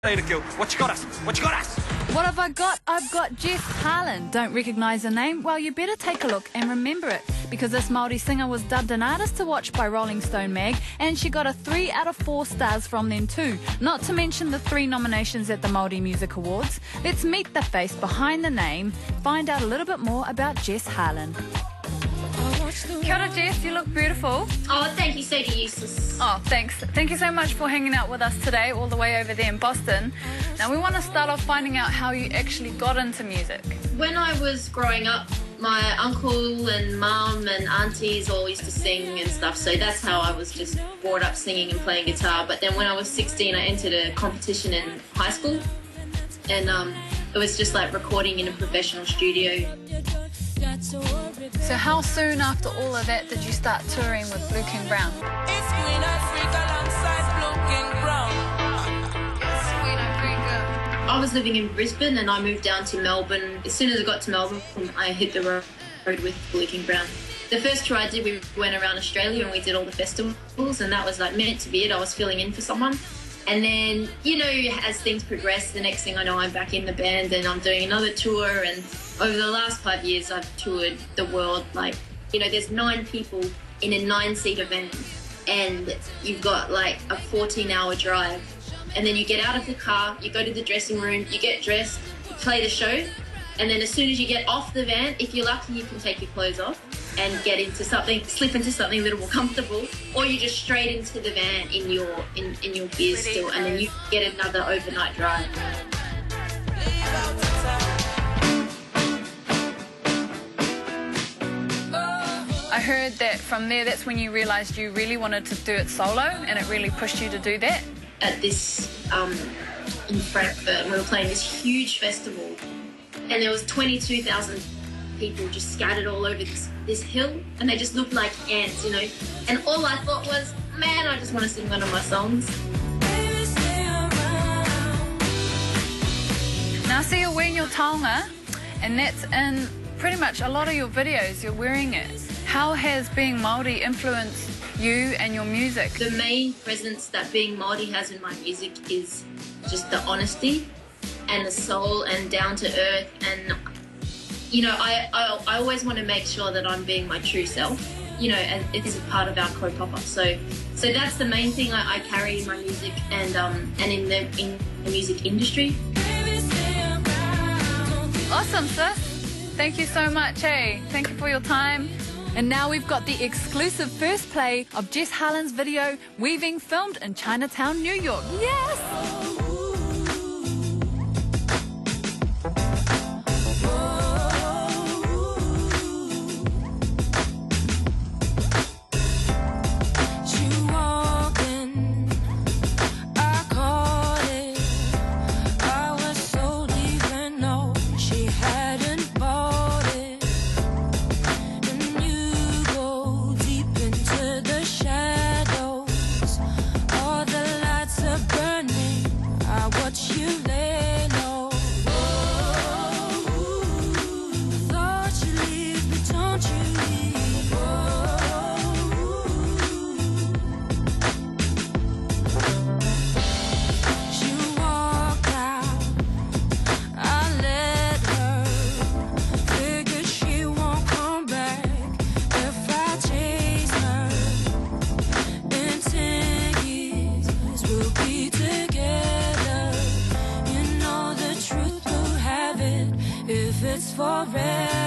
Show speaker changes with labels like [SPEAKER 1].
[SPEAKER 1] What you got us? What you got us?
[SPEAKER 2] What have I got? I've got Jess Harlen. Don't recognise the name? Well, you better take a look and remember it, because this Maori singer was dubbed an artist to watch by Rolling Stone mag, and she got a 3 out of 4 stars from them too, not to mention the 3 nominations at the Maori Music Awards. Let's meet the face behind the name, find out a little bit more about Jess Harlen. Kia ora, Jess, you look beautiful.
[SPEAKER 3] Oh, thank you, so do you, sis.
[SPEAKER 2] Oh, thanks. Thank you so much for hanging out with us today, all the way over there in Boston. Now, we want to start off finding out how you actually got into music.
[SPEAKER 3] When I was growing up, my uncle and mum and aunties all used to sing and stuff, so that's how I was just brought up singing and playing guitar. But then when I was 16, I entered a competition in high school, and it was just like recording in a professional studio.
[SPEAKER 2] So how soon after all of that did you start touring with Blue King Brown?
[SPEAKER 4] It's Queen Africa alongside Blue King Brown.
[SPEAKER 2] It's Queen Africa.
[SPEAKER 3] I was living in Brisbane and I moved down to Melbourne. As soon as I got to Melbourne, I hit the road with Blue King Brown. The first tour I did, we went around Australia and we did all the festivals, and that was like meant to be it. I was filling in for someone. And then, you know, as things progress, the next thing I know, I'm back in the band and I'm doing another tour. And over the last 5 years, I've toured the world. Like, you know, there's 9 people in a 9-seater van, and you've got like a 14-hour drive. And then you get out of the car, you go to the dressing room, you get dressed, you play the show. And then as soon as you get off the van, if you're lucky, you can take your clothes off and get into something, slip into something a little more comfortable, or you just straight into the van in your gear still, and then you get another overnight drive.
[SPEAKER 2] I heard that from there, that's when you realised you really wanted to do it solo, and it really pushed you to do that.
[SPEAKER 3] At this, in Frankfurt, we were playing this huge festival, and there was 22,000 people just scattered all over this hill, and they just looked like ants, you know. And all I thought was, man, I just want to sing one of my songs.
[SPEAKER 2] Now I see you're wearing your taonga, and that's in pretty much a lot of your videos, you're wearing it. How has being Māori influenced you and your music?
[SPEAKER 3] The main presence that being Māori has in my music is just the honesty and the soul and down to earth. And you know, I always want to make sure that I'm being my true self, you know, and it is a part of our kaupapa. So that's the main thing I carry in my music and in the music industry.
[SPEAKER 2] Awesome, sis. Thank you so much, hey. Thank you for your time. And now we've got the exclusive first play of Jess Harlen's video, Weaving, filmed in Chinatown, New York. Yes!
[SPEAKER 4] It's forever.